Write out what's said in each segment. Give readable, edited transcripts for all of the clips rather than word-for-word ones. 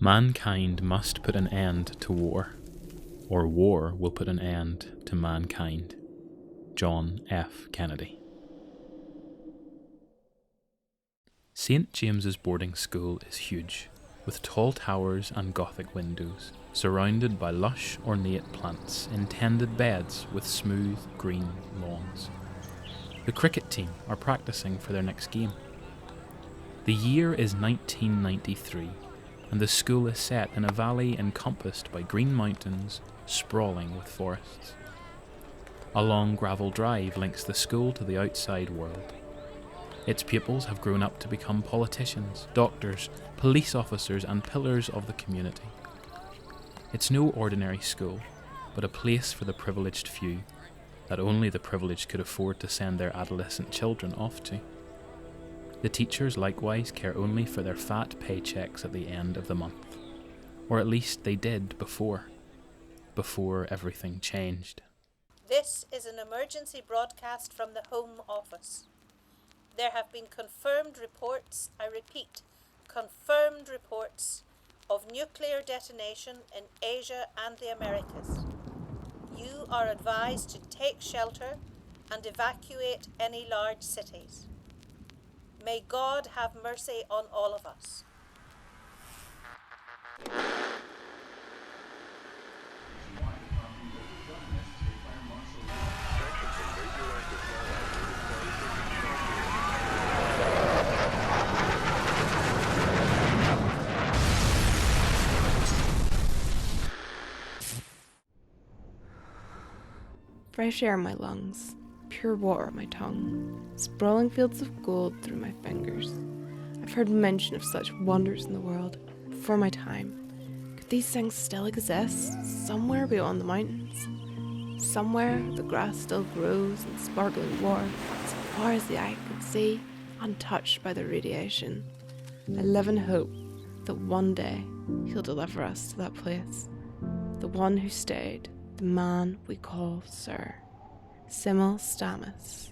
Mankind must put an end to war, or war will put an end to mankind. John F. Kennedy. St. James's boarding school is huge, with tall towers and Gothic windows, surrounded by lush, ornate plants in tended beds with smooth, green lawns. The cricket team are practicing for their next game. The year is 1993, and the school is set in a valley encompassed by green mountains, sprawling with forests. A long gravel drive links the school to the outside world. Its pupils have grown up to become politicians, doctors, police officers, and pillars of the community. It's no ordinary school, but a place for the privileged few, that only the privileged could afford to send their adolescent children off to. The teachers likewise care only for their fat paychecks at the end of the month, or at least they did before everything changed. This is an emergency broadcast from the Home Office. There have been confirmed reports, I repeat, confirmed reports of nuclear detonation in Asia and the Americas. You are advised to take shelter and evacuate any large cities. May God have mercy on all of us. Fresh air in my lungs, pure water on my tongue, sprawling fields of gold through my fingers. I've heard mention of such wonders in the world before my time. Could these things still exist, somewhere beyond the mountains? Somewhere the grass still grows in sparkling water, as far as the eye can see, untouched by the radiation. I live in hope that one day he'll deliver us to that place. The one who stayed, the man we call Sir, Simul Stamus.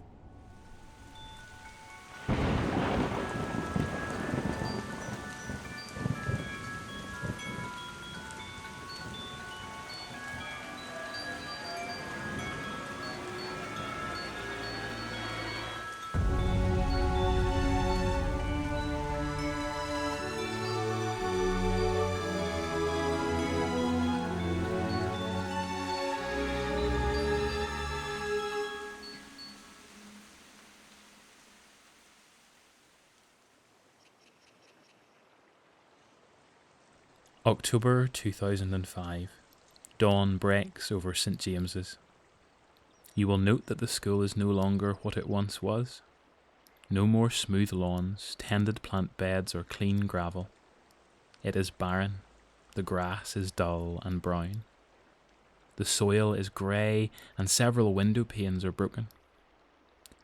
October 2005. Dawn breaks over St. James's. You will note that the school is no longer what it once was. No more smooth lawns, tended plant beds, or clean gravel. It is barren. The grass is dull and brown. The soil is grey, and several window panes are broken.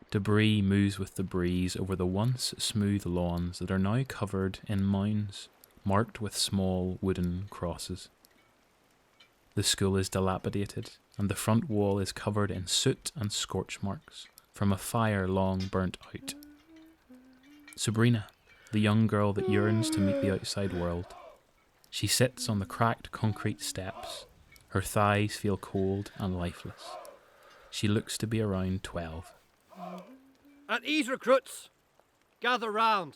Debris moves with the breeze over the once smooth lawns that are now covered in mounds, marked with small wooden crosses. The school is dilapidated, and the front wall is covered in soot and scorch marks from a fire long burnt out. Sabrina, the young girl that yearns to meet the outside world. She sits on the cracked concrete steps. Her thighs feel cold and lifeless. She looks to be around 12. At ease, recruits! Gather round!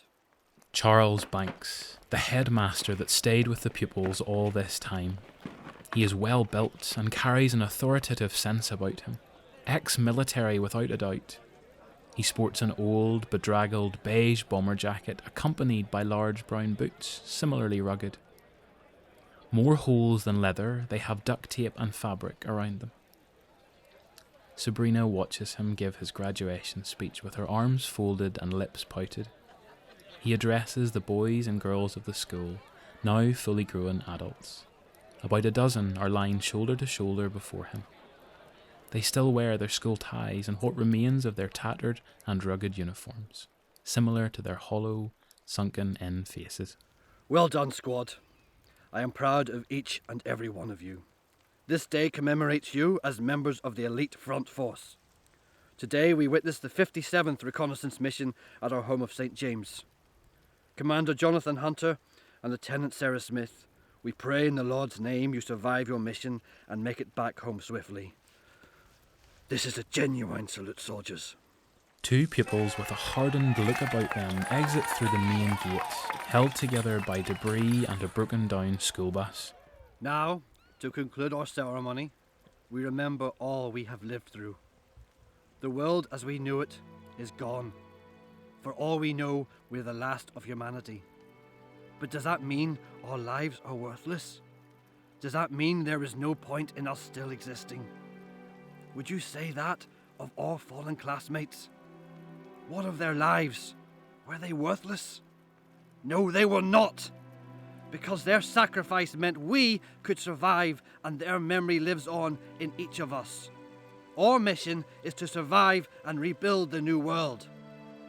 Charles Banks, the headmaster that stayed with the pupils all this time. He is well built and carries an authoritative sense about him. Ex-military without a doubt. He sports an old, bedraggled beige bomber jacket accompanied by large brown boots, similarly rugged. More holes than leather, they have duct tape and fabric around them. Sabrina watches him give his graduation speech with her arms folded and lips pouted. He addresses the boys and girls of the school, now fully grown adults. About a dozen are lying shoulder to shoulder before him. They still wear their school ties and what remains of their tattered and rugged uniforms, similar to their hollow, sunken-in faces. Well done, squad. I am proud of each and every one of you. This day commemorates you as members of the elite front force. Today we witness the 57th reconnaissance mission at our home of St. James. Commander Jonathan Hunter and Lieutenant Sarah Smith We pray in the Lord's name you survive your mission and make it back home swiftly. This is a genuine salute, soldiers. 2 pupils with a hardened look about them exit through the main gates, held together by debris and a broken down school bus. Now, to conclude our ceremony, we remember all we have lived through. The world as we knew it is gone. For all we know, we're the last of humanity. But does that mean our lives are worthless? Does that mean there is no point in us still existing? Would you say that of our fallen classmates? What of their lives? Were they worthless? No, they were not. Because their sacrifice meant we could survive and their memory lives on in each of us. Our mission is to survive and rebuild the new world.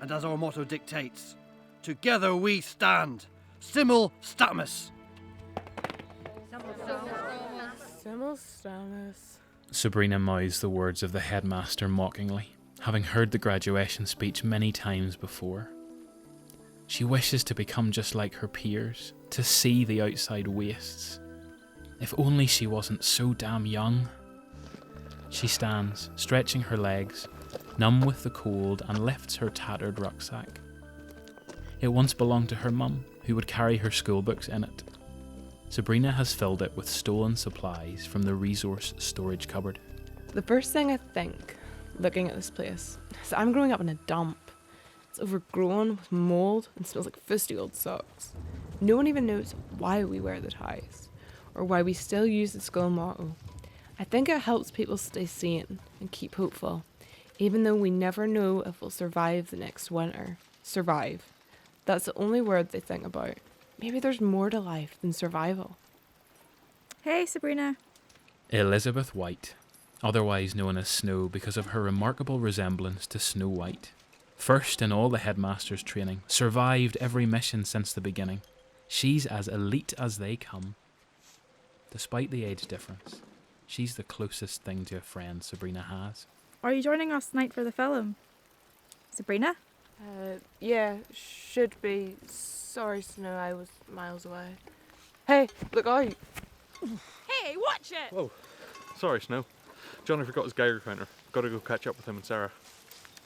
And as our motto dictates, together we stand. Simul Stamus. Simul Stamus. Sabrina mouths the words of the headmaster mockingly, having heard the graduation speech many times before. She wishes to become just like her peers, to see the outside wastes. If only she wasn't so damn young. She stands, stretching her legs, numb with the cold, and lifts her tattered rucksack. It once belonged to her mum, who would carry her schoolbooks in it. Sabrina has filled it with stolen supplies from the resource storage cupboard. The first thing I think, looking at this place, is I'm growing up in a dump. It's overgrown with mould and smells like fusty old socks. No one even knows why we wear the ties, or why we still use the school motto. I think it helps people stay sane and keep hopeful, even though we never know if we'll survive the next winter. Survive. That's the only word they think about. Maybe there's more to life than survival. Hey, Sabrina. Elizabeth White, otherwise known as Snow because of her remarkable resemblance to Snow White. First in all the headmaster's training, survived every mission since the beginning. She's as elite as they come. Despite the age difference, she's the closest thing to a friend Sabrina has. Are you joining us tonight for the film? Sabrina? Yeah, should be. Sorry, Snow, I was miles away. Hey, look out! Hey, watch it! Whoa. Sorry, Snow. Johnny forgot his Geiger counter. Gotta go catch up with him and Sarah.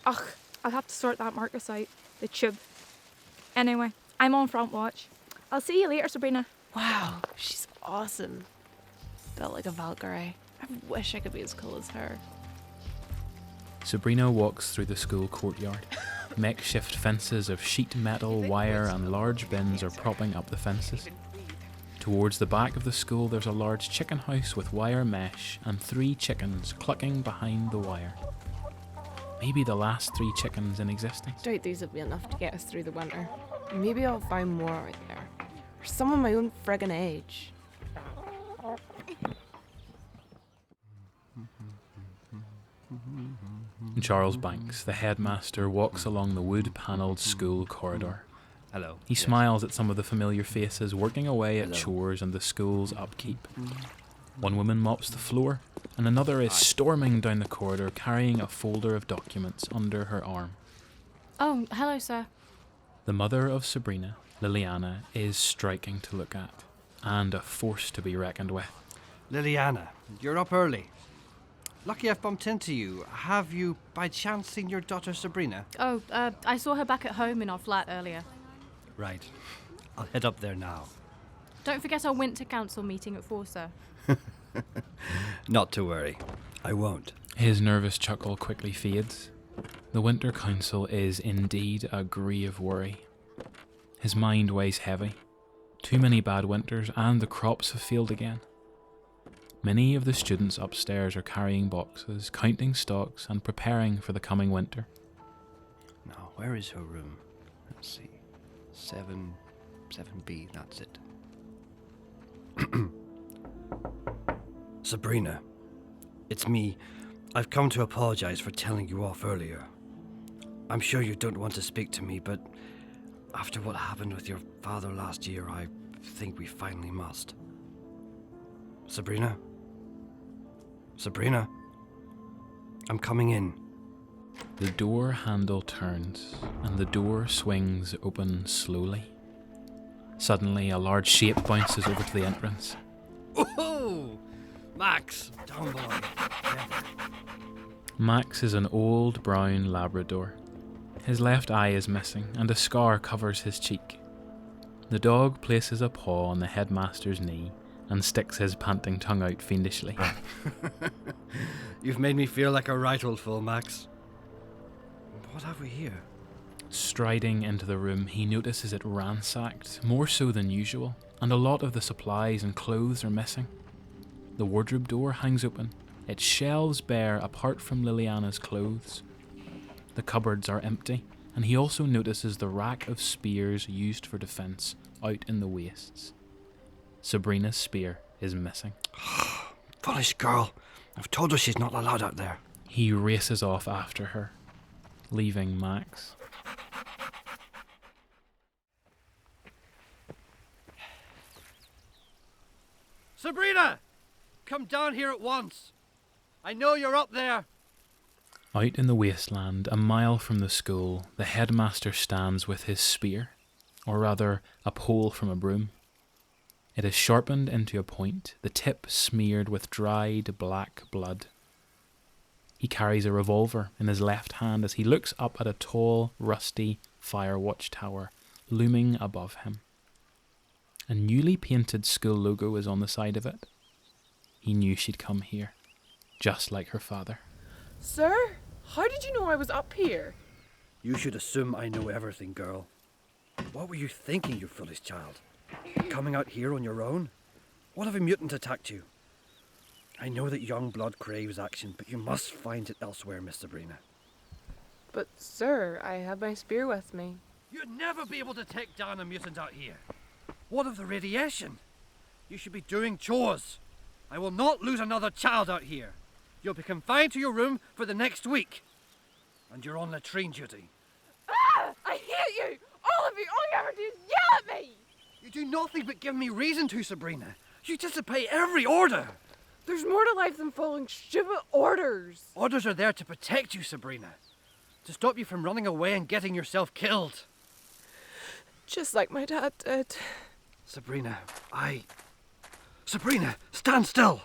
Ugh, I'll have to sort that Marcus out. The tube. Anyway, I'm on front watch. I'll see you later, Sabrina. Wow, she's awesome. Built like a Valkyrie. I wish I could be as cool as her. Sabrina walks through the school courtyard. Makeshift fences of sheet metal, wire and large bins are propping up the fences. Towards the back of the school there's a large chicken house with wire mesh and 3 chickens clucking behind the wire. Maybe the last 3 chickens in existence. Doubt these will be enough to get us through the winter. Maybe I'll find more out there. Or someone my own friggin' age. Charles Banks, the headmaster, walks along the wood-panelled school corridor. Hello. He smiles at some of the familiar faces working away at chores and the school's upkeep. One woman mops the floor, and another is storming down the corridor carrying a folder of documents under her arm. Oh, hello, sir. The mother of Sabrina, Liliana, is striking to look at, and a force to be reckoned with. Liliana, you're up early. Lucky I've bumped into you. Have you, by chance, seen your daughter Sabrina? Oh, I saw her back at home in our flat earlier. Right. I'll head up there now. Don't forget our winter council meeting at 4, sir. Not to worry. I won't. His nervous chuckle quickly fades. The winter council is indeed a grieve worry. His mind weighs heavy. Too many bad winters and the crops have failed again. Many of the students upstairs are carrying boxes, counting stocks and preparing for the coming winter. Now, where is her room? Let's see. 7B, that's it. Sabrina, it's me. I've come to apologize for telling you off earlier. I'm sure you don't want to speak to me, but after what happened with your father last year, I think we finally must. Sabrina? Sabrina? I'm coming in. The door handle turns and the door swings open slowly. Suddenly, a large shape bounces over to the entrance. Oh, Max, down below. Max is an old brown Labrador. His left eye is missing, and a scar covers his cheek. The dog places a paw on the headmaster's knee and sticks his panting tongue out fiendishly. You've made me feel like a right old fool, Max. What have we here? Striding into the room, he notices it ransacked, more so than usual, and a lot of the supplies and clothes are missing. The wardrobe door hangs open, its shelves bare apart from Liliana's clothes. The cupboards are empty, and he also notices the rack of spears used for defence out in the wastes. Sabrina's spear is missing. Foolish girl. I've told her she's not allowed out there. He races off after her, leaving Max. Sabrina! Come down here at once. I know you're up there. Out in the wasteland, a mile from the school, the headmaster stands with his spear, or rather, a pole from a broom. It is sharpened into a point, the tip smeared with dried black blood. He carries a revolver in his left hand as he looks up at a tall, rusty fire watchtower looming above him. A newly painted school logo is on the side of it. He knew she'd come here, just like her father. Sir, how did you know I was up here? You should assume I know everything, girl. What were you thinking, you foolish child? Coming out here on your own? What if a mutant attacked you? I know that young blood craves action, but you must find it elsewhere, Miss Sabrina. But, sir, I have my spear with me. You'd never be able to take down a mutant out here. What of the radiation? You should be doing chores. I will not lose another child out here. You'll be confined to your room for the next week. And you're on latrine duty. Ah! I hate you! All of you! All you ever do is yell at me! You do nothing but give me reason to, Sabrina. You disobey every order. There's more to life than following stupid orders. Orders are there to protect you, Sabrina. To stop you from running away and getting yourself killed. Just like my dad did. Sabrina, Sabrina, stand still!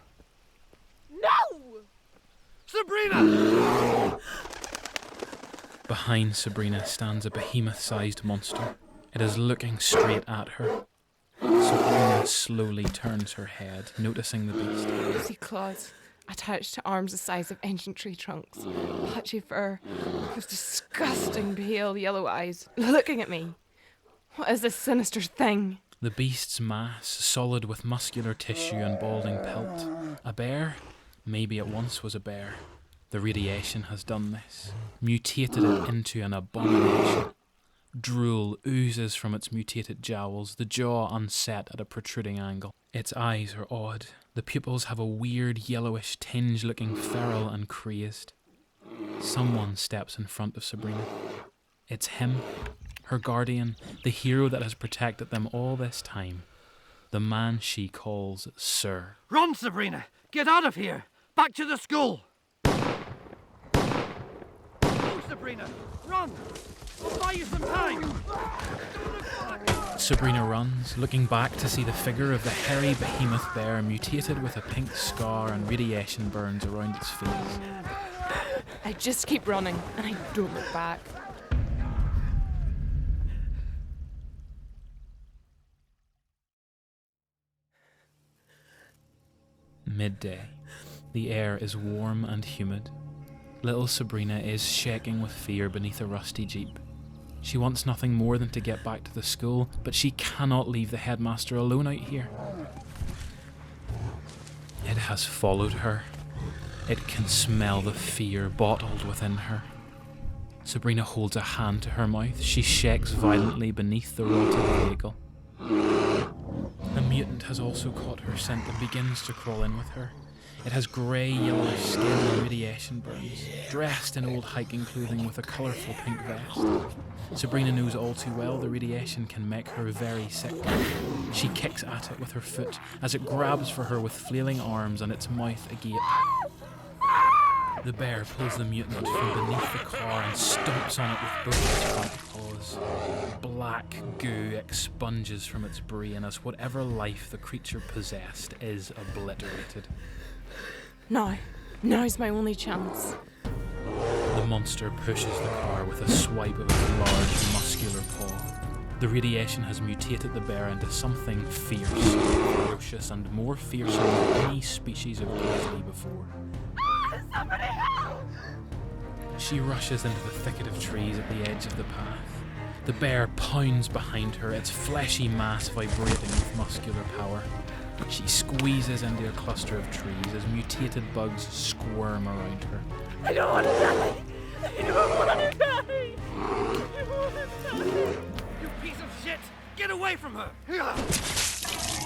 No! Sabrina! Behind Sabrina stands a behemoth-sized monster. It is looking straight at her. Sabrina slowly turns her head, noticing the beast. See claws attached to arms the size of ancient tree trunks. Patchy fur. Those disgusting pale yellow eyes looking at me. What is this sinister thing? The beast's mass, solid with muscular tissue and balding pelt. A bear? Maybe it once was a bear. The radiation has done this, mutated it into an abomination. Drool oozes from its mutated jowls, the jaw unset at a protruding angle. Its eyes are odd. The pupils have a weird yellowish tinge, looking feral and crazed. Someone steps in front of Sabrina. It's him, her guardian, the hero that has protected them all this time. The man she calls Sir. Run, Sabrina! Get out of here! Back to the school! Go, Sabrina! Run! I'll buy you some time! Sabrina runs, looking back to see the figure of the hairy behemoth bear mutated with a pink scar and radiation burns around its face. I just keep running and I don't look back. Midday. The air is warm and humid. Little Sabrina is shaking with fear beneath a rusty jeep. She wants nothing more than to get back to the school, but she cannot leave the headmaster alone out here. It has followed her. It can smell the fear bottled within her. Sabrina holds a hand to her mouth. She shakes violently beneath the rotted vehicle. The mutant has also caught her scent and begins to crawl in with her. It has grey-yellowish skin and radiation burns, dressed in old hiking clothing with a colourful pink vest. Sabrina knows all too well the radiation can make her very sick. She kicks at it with her foot as it grabs for her with flailing arms and its mouth agape. The bear pulls the mutant from beneath the car and stomps on it with both its front paws. Black goo expunges from its brain as whatever life the creature possessed is obliterated. Now's my only chance. The monster pushes the car with a swipe of its large, muscular paw. The radiation has mutated the bear into something fierce, ferocious, and more fearsome than any species of grizzly before. Somebody help! She rushes into the thicket of trees at the edge of the path. The bear pounds behind her, its fleshy mass vibrating with muscular power. She squeezes into a cluster of trees as mutated bugs squirm around her. I don't want to die! I don't want to die! You piece of shit! Get away from her!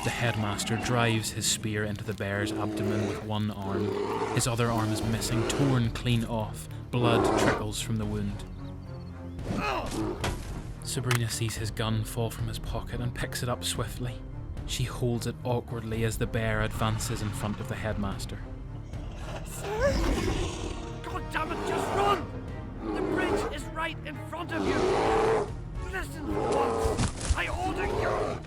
The headmaster drives his spear into the bear's abdomen with one arm. His other arm is missing, torn clean off. Blood trickles from the wound. Sabrina sees his gun fall from his pocket and picks it up swiftly. She holds it awkwardly as the bear advances in front of the headmaster. God damn it, just run! The bridge is right in front of you! Listen for once! I order you!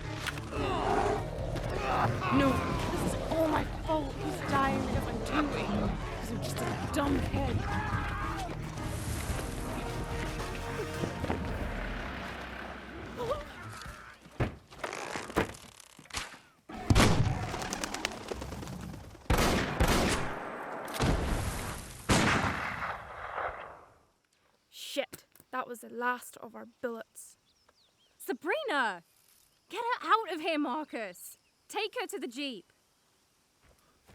No, this is all my fault. He's dying because I'm too weak. Because I'm just a dumb kid. Shit, that was the last of our bullets. Sabrina! Get her out of here, Marcus! Take her to the jeep.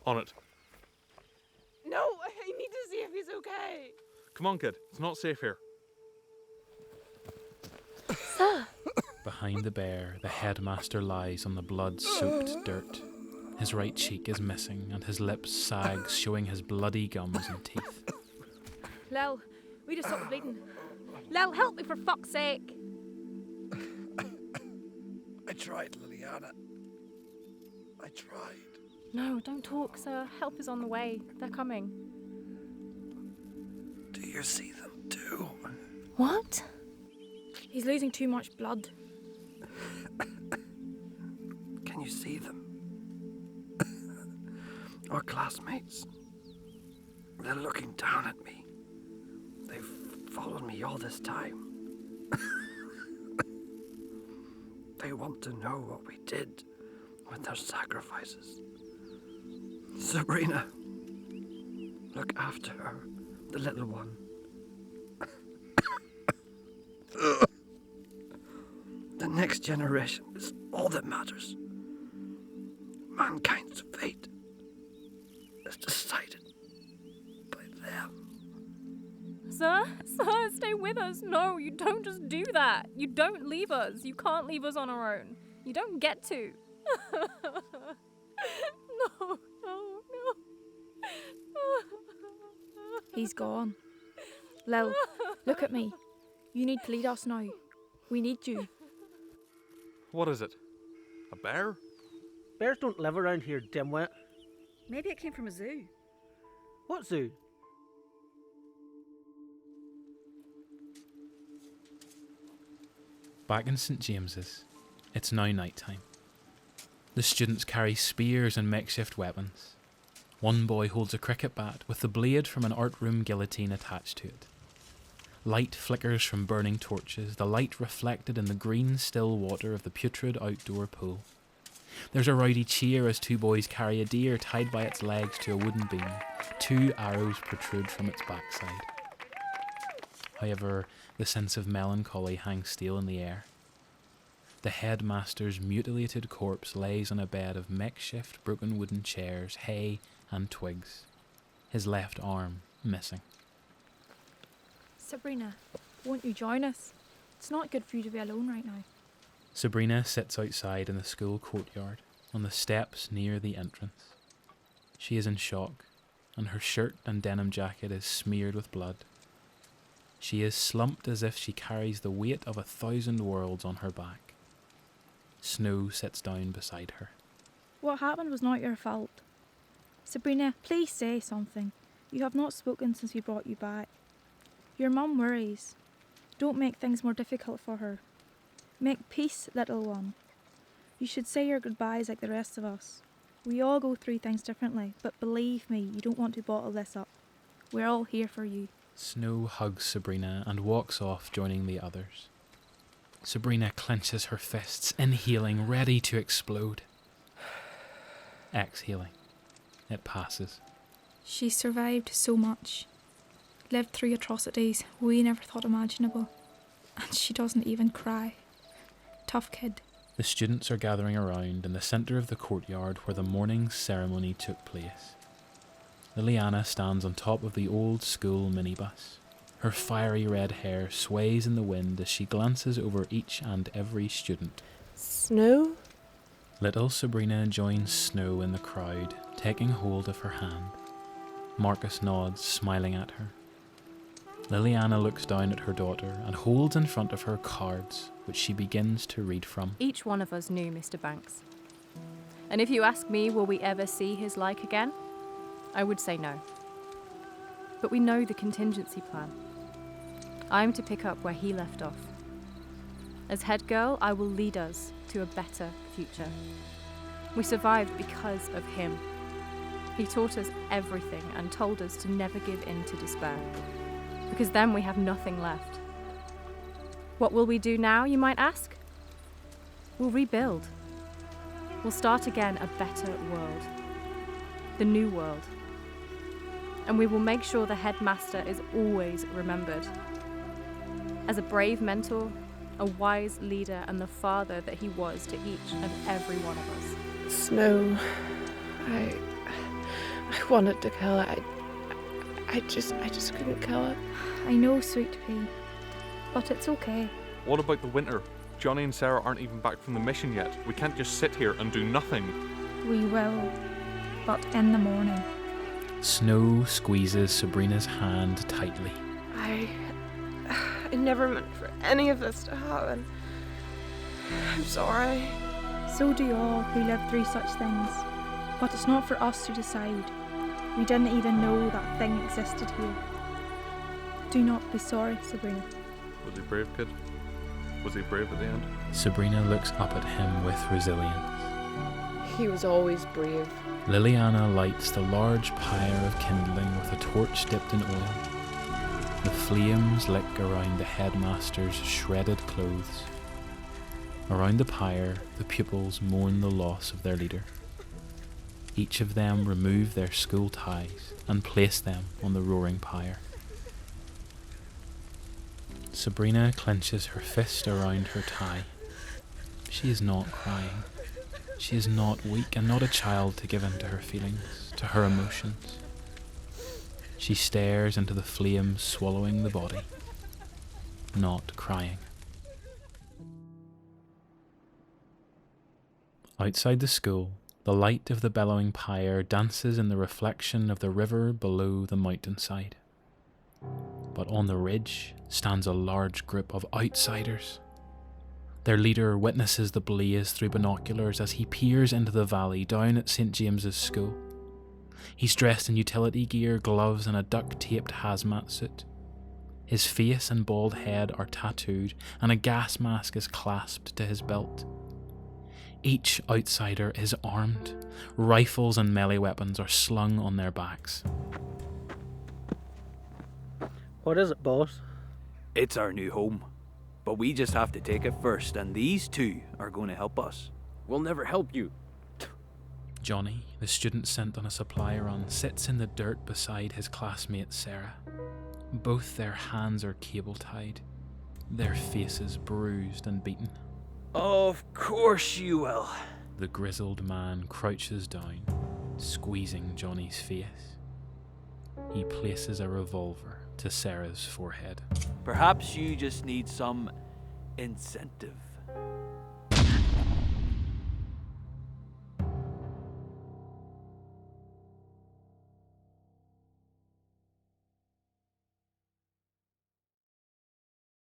On it. No, I need to see if he's okay. Come on, kid. It's not safe here. Behind the bear, the headmaster lies on the blood-soaked dirt. His right cheek is missing, and his lips sag, showing his bloody gums and teeth. Lel, we just stopped bleeding. Lel, help me for fuck's sake. I tried, Liliana. I tried. No, don't talk, sir. Help is on the way. They're coming. Do you see them too? What? He's losing too much blood. Can you see them? Our classmates. They're looking down at me. They've followed me all this time. They want to know what we did with their sacrifices. Sabrina, look after her, the little one. The next generation is all that matters. Mankind's fate is decided by them. Sir, stay with us. No, you don't just do that. You don't leave us. You can't leave us on our own. You don't get to. No. He's gone. Lel, look at me. You need to lead us now. We need you. What is it? A bear? Bears don't live around here, dimwit. Maybe it came from a zoo. What zoo? Back in St. James's, it's now night time. The students carry spears and makeshift weapons. One boy holds a cricket bat with the blade from an art room guillotine attached to it. Light flickers from burning torches, the light reflected in the green still water of the putrid outdoor pool. There's a rowdy cheer as two boys carry a deer tied by its legs to a wooden beam. 2 arrows protrude from its backside. However, the sense of melancholy hangs still in the air. The headmaster's mutilated corpse lays on a bed of makeshift broken wooden chairs, hay and twigs, his left arm missing. Sabrina, won't you join us? It's not good for you to be alone right now. Sabrina sits outside in the school courtyard, on the steps near the entrance. She is in shock, and her shirt and denim jacket is smeared with blood. She is slumped as if she carries the weight of 1,000 worlds on her back. Snow sits down beside her. What happened was not your fault. Sabrina, please say something. You have not spoken since we brought you back. Your mum worries. Don't make things more difficult for her. Make peace, little one. You should say your goodbyes like the rest of us. We all go through things differently, but believe me, you don't want to bottle this up. We're all here for you. Snow hugs Sabrina and walks off, joining the others. Sabrina clenches her fists, inhaling, ready to explode. Exhaling. It passes. She survived so much. Lived through atrocities we never thought imaginable. And she doesn't even cry. Tough kid. The students are gathering around in the centre of the courtyard where the morning ceremony took place. Liliana stands on top of the old school minibus. Her fiery red hair sways in the wind as she glances over each and every student. Snow? Little Sabrina joins Snow in the crowd, taking hold of her hand. Marcus nods, smiling at her. Liliana looks down at her daughter and holds in front of her cards, which she begins to read from. Each one of us knew Mr. Banks. And if you ask me, will we ever see his like again? I would say no. But we know the contingency plan. I'm to pick up where he left off. As head girl, I will lead us to a better future. We survived because of him. He taught us everything and told us to never give in to despair. Because then we have nothing left. What will we do now, you might ask? We'll rebuild. We'll start again a better world. The new world. And we will make sure the headmaster is always remembered. As a brave mentor, a wise leader, and the father that he was to each and every one of us. Snow. I wanted to kill it. I just couldn't kill it. I know, Sweet Pea. But it's okay. What about the winter? Johnny and Sarah aren't even back from the mission yet. We can't just sit here and do nothing. We will. But in the morning. Snow squeezes Sabrina's hand tightly. I never meant for any of this to happen. I'm sorry. So do all who live through such things. But it's not for us to decide. We didn't even know that thing existed here. Do not be sorry, Sabrina. Was he brave, kid? Was he brave at the end? Sabrina looks up at him with resilience. He was always brave. Liliana lights the large pyre of kindling with a torch dipped in oil. The flames lick around the headmaster's shredded clothes. Around the pyre, the pupils mourn the loss of their leader. Each of them remove their school ties and place them on the roaring pyre. Sabrina clenches her fist around her tie. She is not crying. She is not weak and not a child to give in to her feelings, to her emotions. She stares into the flames swallowing the body, not crying. Outside the school, the light of the bellowing pyre dances in the reflection of the river below the mountainside. But on the ridge stands a large group of outsiders. Their leader witnesses the blaze through binoculars as he peers into the valley down at St. James's School. He's dressed in utility gear, gloves and a duct-taped hazmat suit. His face and bald head are tattooed and a gas mask is clasped to his belt. Each outsider is armed. Rifles and melee weapons are slung on their backs. What is it, boss? It's our new home. But we just have to take it first, and these two are going to help us. We'll never help you. Johnny, the student sent on a supply run, sits in the dirt beside his classmate Sarah. Both their hands are cable-tied, their faces bruised and beaten. Of course you will. The grizzled man crouches down, squeezing Johnny's face. He places a revolver to Sarah's forehead. Perhaps you just need some incentive.